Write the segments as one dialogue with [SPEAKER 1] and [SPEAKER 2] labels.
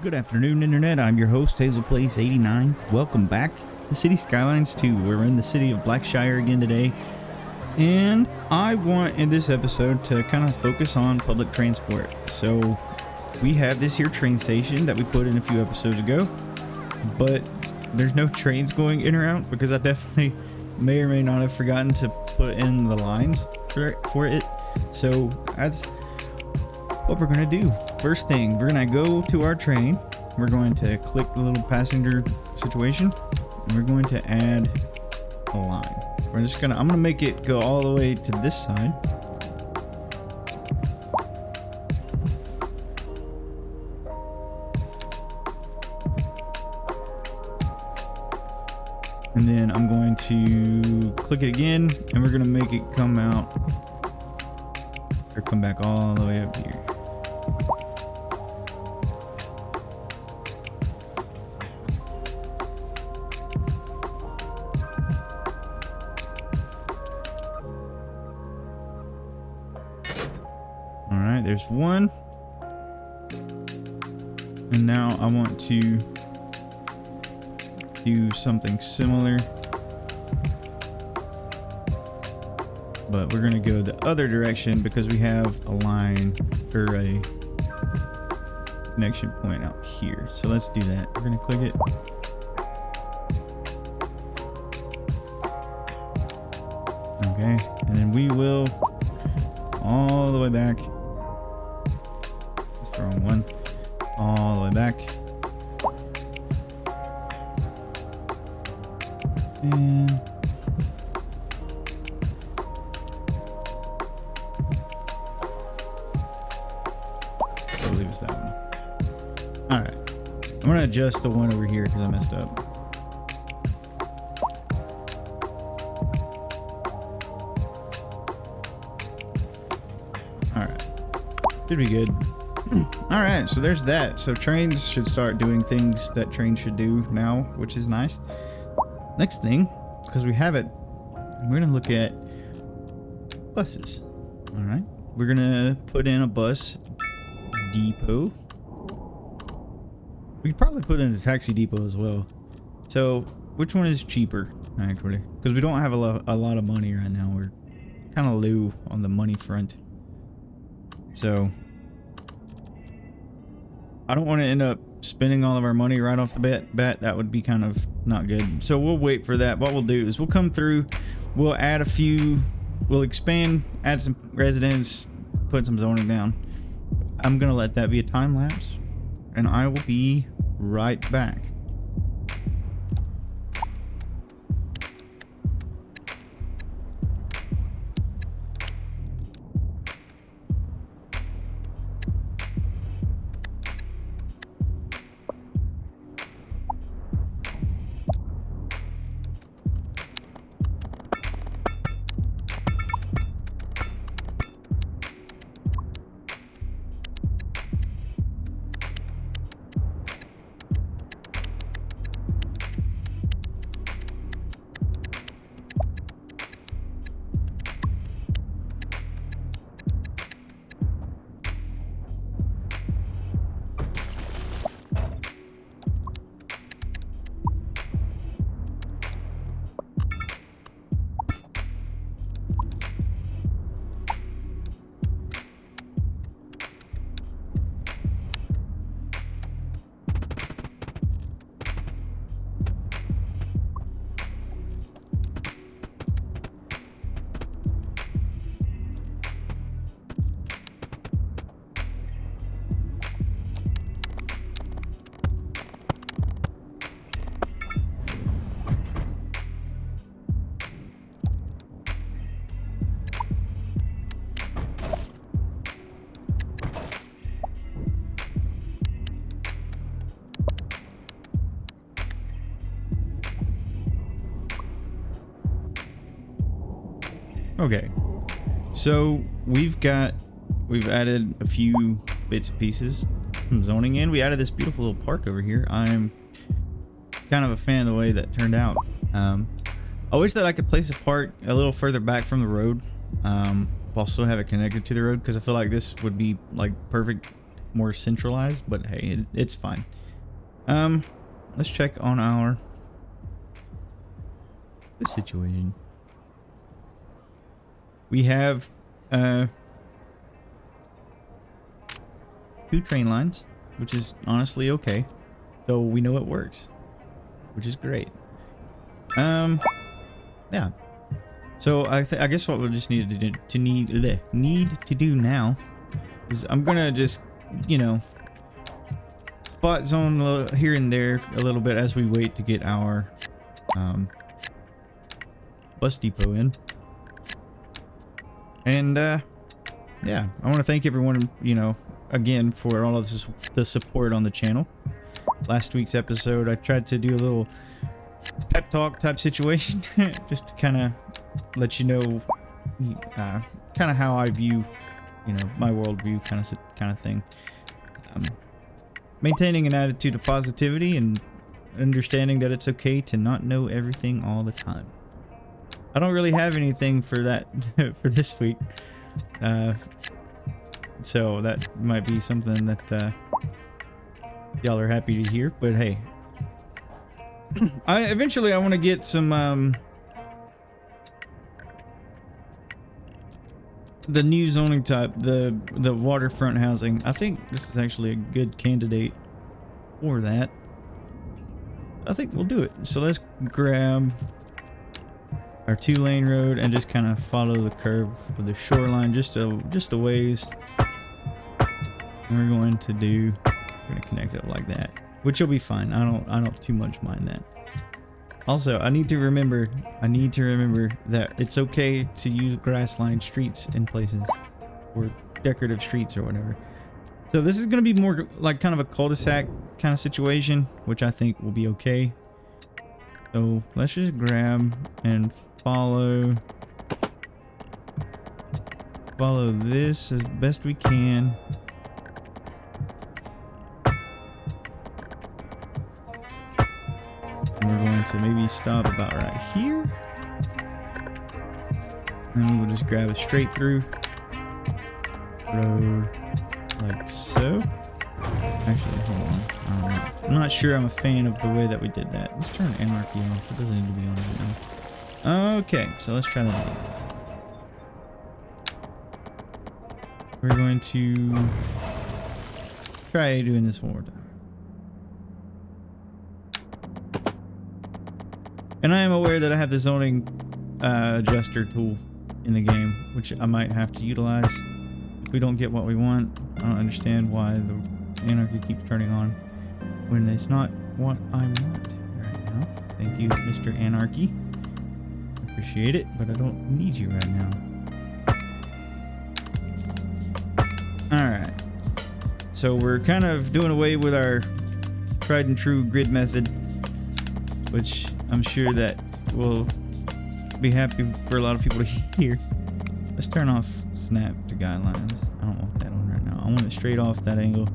[SPEAKER 1] Good afternoon, Internet. I'm your host, HazelPlace89. Welcome back to City Skylines 2. We're in the city of Blackshire again today. And I want, in this episode, to kind of focus on public transport. So, we have this here train station that we put in a few episodes ago. But there's no trains going in or out because I definitely may or may not have forgotten to put in the lines for it. So, that's what we're going to do. First thing, we're going to go to our train. We're going to click the little passenger situation. And we're going to add a line. I'm going to make it go all the way to this side. And then I'm going to click it again, and we're going to make it come out or come back all the way up here. All right, there's one. And now I want to do something similar, but we're going to go the other direction because we have a line or a connection point out here. So let's do that. We're going to click it. Okay, and then we will all the way back. That's the wrong one. All the way back. And I believe it's that one. All right, I'm gonna adjust the one over here because I messed up. All right, should be good. All right, so there's that. So trains should start doing things that trains should do now, which is nice. Next thing, because we have it, we're gonna look at buses. All right, we're gonna put in a bus depot. We could probably put in a taxi depot as well. So which one is cheaper, actually? Because we don't have a lot of money right now. We're kind of low on the money front. So I don't want to end up spending all of our money right off the bat. That would be kind of not good. So we'll wait for that. What we'll do is we'll come through, we'll add a few, we'll expand, add some residents, put some zoning down. I'm gonna let that be a time lapse, and I will be right back. Okay, so we've added a few bits and pieces, some zoning in. We added this beautiful little park over here. I'm kind of a fan of the way that turned out. I wish that I could place a park a little further back from the road, while still have it connected to the road, because I feel like this would be like perfect more centralized, but hey, it's fine. Let's check on our this situation. We have 2 train lines, which is honestly okay. So we know it works, which is great. Yeah. So I guess what we'll just need to do now is I'm gonna just, you know, spot zone here and there a little bit as we wait to get our bus depot in. And yeah, I want to thank everyone, you know, again for all of this, the support on the channel. Last week's episode, I tried to do a little pep talk type situation, just to kind of let you know, kind of how I view, you know, my worldview kind of thing. Maintaining an attitude of positivity and understanding that it's okay to not know everything all the time. I don't really have anything for that for this week, so that might be something that y'all are happy to hear. But hey, eventually I want to get some the new zoning type, the waterfront housing. I think this is actually a good candidate for that. I think we'll do it. So let's grab our 2-lane road and just kind of follow the curve of the shoreline just a ways. And we're going to connect it like that, which will be fine. I don't too much mind that. Also, I need to remember that it's okay to use grass-lined streets in places, or decorative streets or whatever. So this is going to be more like kind of a cul-de-sac kind of situation, which I think will be okay. So let's just grab and follow this as best we can. And we're going to maybe stop about right here. And then we'll just grab a straight through road like so. Actually, hold on. I don't know. I'm not sure I'm a fan of the way that we did that. Let's turn anarchy off. It doesn't need to be on right now. Okay, so let's try that again. We're going to try doing this one more time. And I am aware that I have the zoning adjuster tool in the game, which I might have to utilize if we don't get what we want. I don't understand why the anarchy keeps turning on when it's not what I want right now. Thank you, Mr. Anarchy. Appreciate it, but I don't need you right now. Alright. So we're kind of doing away with our tried and true grid method, which I'm sure that will be happy for a lot of people to hear. Let's turn off snap to guidelines. I don't want that on right now. I want it straight off that angle,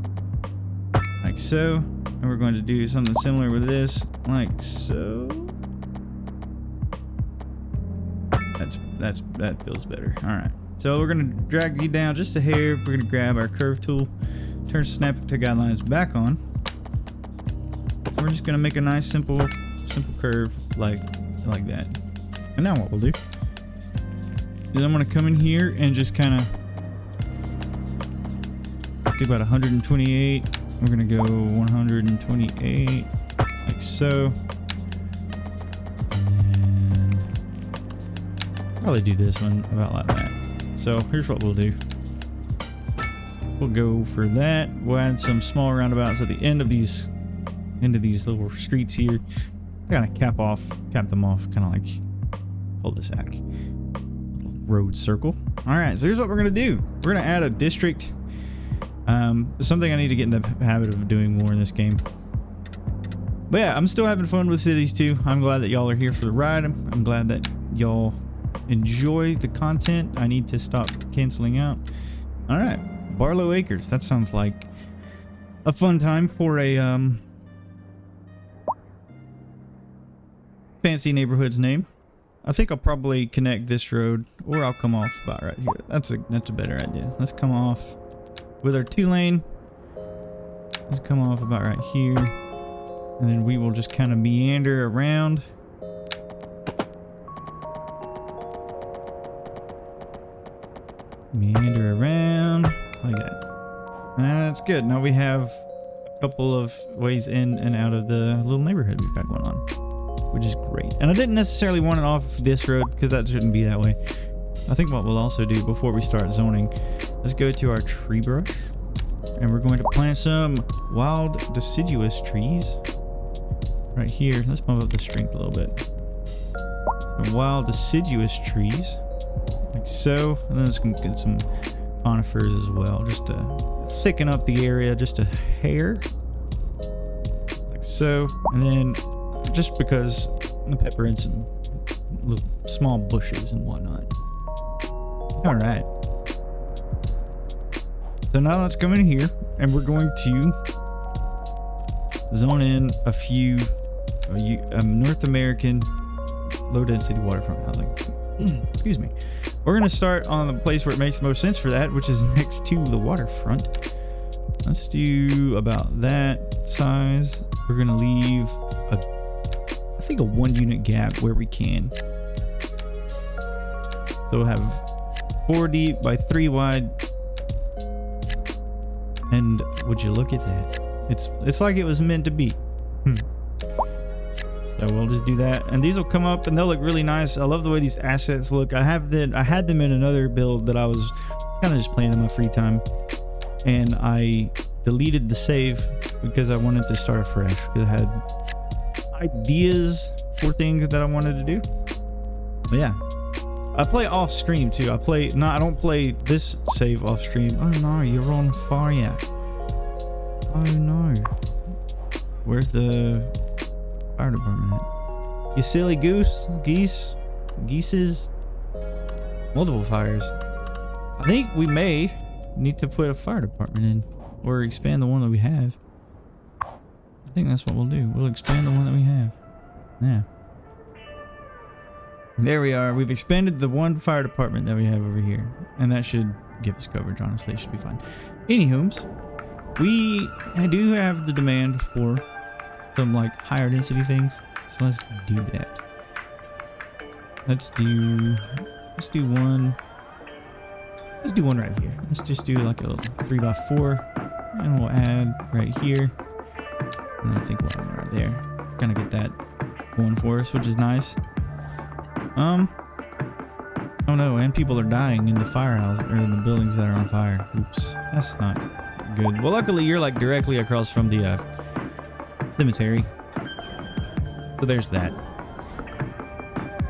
[SPEAKER 1] like so. And we're going to do something similar with this, like so. That feels better. All right. So we're gonna drag you down just a hair. We're gonna grab our curve tool, turn snap to guidelines back on. We're just gonna make a nice simple curve like that. And now what we'll do is I'm gonna come in here and just kind of do about 128. We're gonna go 128 like so. And probably do this one about like that. So here's what we'll do. We'll go for that. We'll add some small roundabouts at the end of these little streets here. Kind of cap them off, kind of like cul-de-sac. Road circle. All right, so here's what we're gonna do. We're gonna add a district. Something I need to get in the habit of doing more in this game. But yeah, I'm still having fun with cities too. I'm glad that y'all are here for the ride. I'm glad that y'all enjoy the content. I need to stop canceling out. All right, Barlow Acres. That sounds like a fun time for a fancy neighborhood's name. I think I'll probably connect this road, or I'll come off about right here. That's a better idea. Let's come off with our 2-lane. Let's come off about right here. And then we will just kind of meander around. Meander around like that. That's good. Now we have a couple of ways in and out of the little neighborhood we've got going on, which is great. And I didn't necessarily want it off this road because that shouldn't be that way. I think what we'll also do before we start zoning, let's go to our tree brush and we're going to plant some wild deciduous trees right here. Let's bump up the strength a little bit. Some wild deciduous trees like so, and then let's get some conifers as well, just to thicken up the area just a hair like so. And then just because the pepper in some little small bushes and whatnot. All right, so now let's come in here and we're going to zone in a few North American low density waterfront housing. Excuse me. We're going to start on the place where it makes the most sense for that, which is next to the waterfront. Let's do about that size. We're going to leave I think a 1 unit gap where we can. So we'll have 4 deep by 3 wide. And would you look at that? It's like it was meant to be. So we'll just do that, and these will come up and they'll look really nice. I love the way these assets look. I had them in another build that I was kind of just playing in my free time, and I deleted the save because I wanted to start afresh because I had ideas for things that I wanted to do. But yeah, I play off stream too. I don't play this save off stream. Oh no, you're on fire. Oh no. Where's the fire department at? You silly geeses. Multiple fires. I think we may need to put a fire department in or expand the one that we have. I think that's what we'll do. We'll expand the one that we have. Yeah. There we are. We've expanded the one fire department that we have over here, and that should give us coverage. Honestly, it should be fine. Anywho's, we do have the demand for some like higher density things, so let's do that. Let's do one right here. Let's just do like a little 3x4, and we'll add right here, and then I think we'll add one right there. Kind of get that going for us, which is nice. Oh no, and people are dying in the firehouse or in the buildings that are on fire. Oops, that's not good. Well, luckily you're like directly across from the cemetery, so there's that.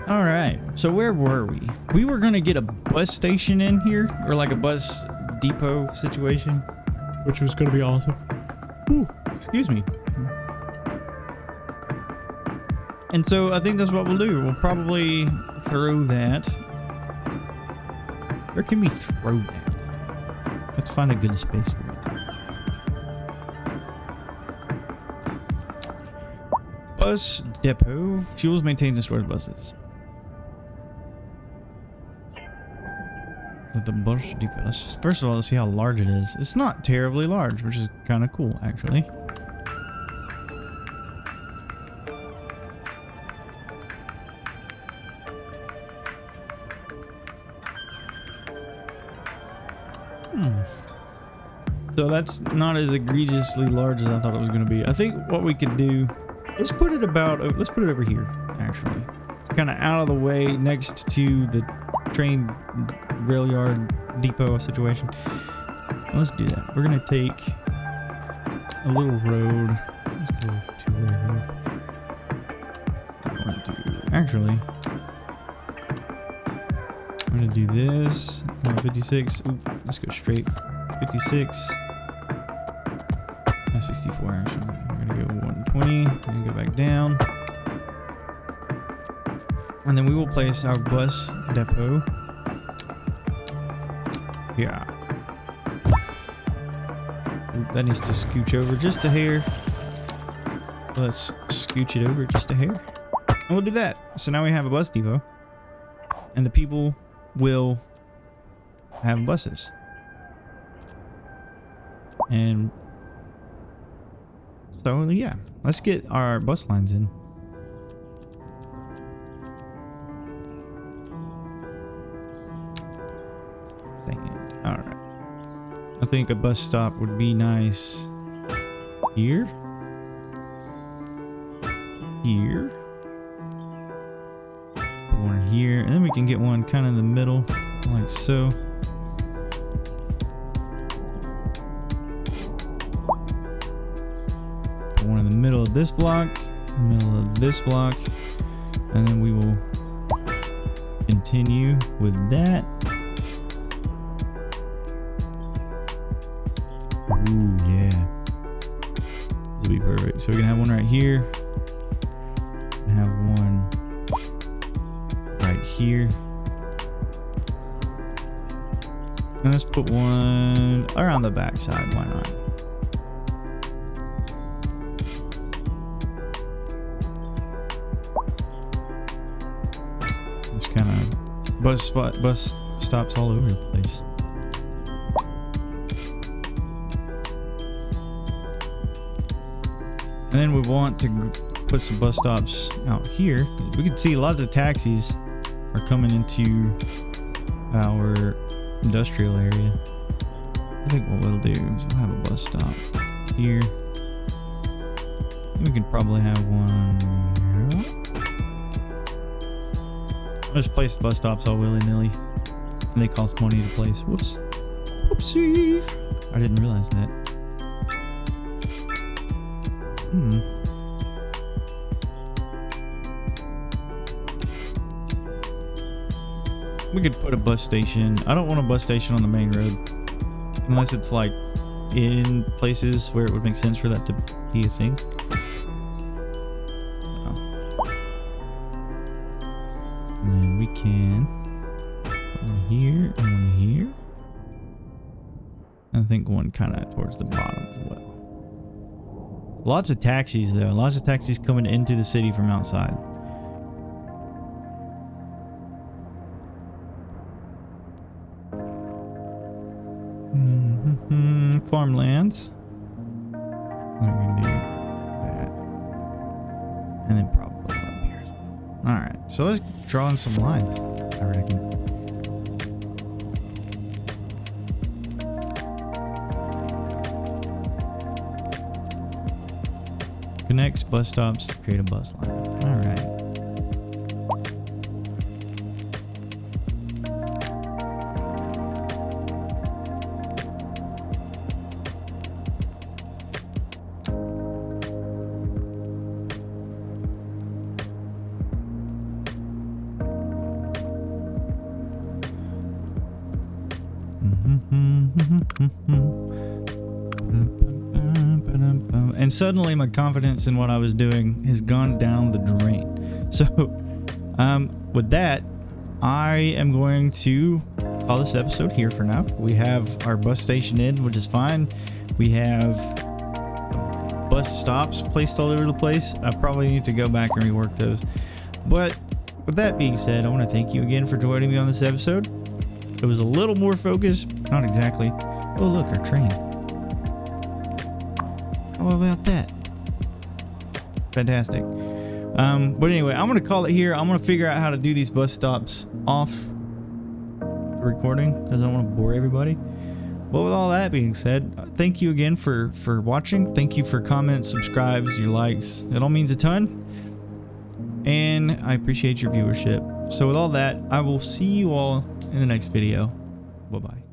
[SPEAKER 1] All right, so where were we? We were gonna get a bus station in here, or like a bus depot situation, which was gonna be awesome. Ooh, excuse me. And so I think that's what we'll do. We'll probably throw that. Where can we throw that? Let's find a good space for it. Bus depot. Fuels, maintains, and stores buses. With the bus depot. First of all, let's see how large it is. It's not terribly large, which is kind of cool, actually. So that's not as egregiously large as I thought it was going to be. I think what we could do, let's put it over here, actually. Kind of out of the way next to the train rail yard depot situation. Let's do that. We're going to take a little road. Let's go two-way road. Actually, I'm going to do this. 56. Ooh, let's go straight. 56. 64 actually. We're gonna go 120. We're gonna go back down. And then we will place our bus depot. Yeah. Ooh, that needs to scooch over just a hair. Let's scooch it over just a hair. And we'll do that. So now we have a bus depot. And the people will have buses. And So yeah, let's get our bus lines in. Dang it. All right. I think a bus stop would be nice here. Here. One here, and then we can get one kind of in the middle, like so. Put one in the middle of this block, middle of this block, and then we will continue with that. Ooh, yeah. This will be perfect. So we can have one right here, and have one right here, and let's put one around the back side. Why not? It's kind of bus stops all over the place. And then we want to put some bus stops out here. We can see a lot of the taxis are coming into our industrial area. I think what we'll do is we'll have a bus stop here. We can probably have one here. I'll just place bus stops all willy-nilly, and they cost money to place. Whoops. Whoopsie. I didn't realize that. We could put a bus station. I don't want a bus station on the main road, unless it's like in places where it would make sense for that to be a thing. And then we can put one here and one here. I think one kind of towards the bottom as well. Lots of taxis though. Lots of taxis coming into the city from outside. Farmlands. We're gonna do that, and then probably one here as well. All right, so let's draw in some lines, I reckon. Connects bus stops to create a bus line. All right. And suddenly my confidence in what I was doing has gone down the drain. So with that, I am going to call this episode here for now. We have our bus station in, which is fine. We have bus stops placed all over the place. I probably need to go back and rework those. But with that being said, I want to thank you again for joining me on this episode. It was a little more focused, not exactly. Oh look, our train. How about that? Fantastic. But anyway, I'm gonna call it here. I'm gonna figure out how to do these bus stops off the recording because I don't want to bore everybody. But with all that being said, thank you again for watching. Thank you for comments, subscribes, your likes. It all means a ton. And I appreciate your viewership. So with all that, I will see you all in the next video. Bye-bye.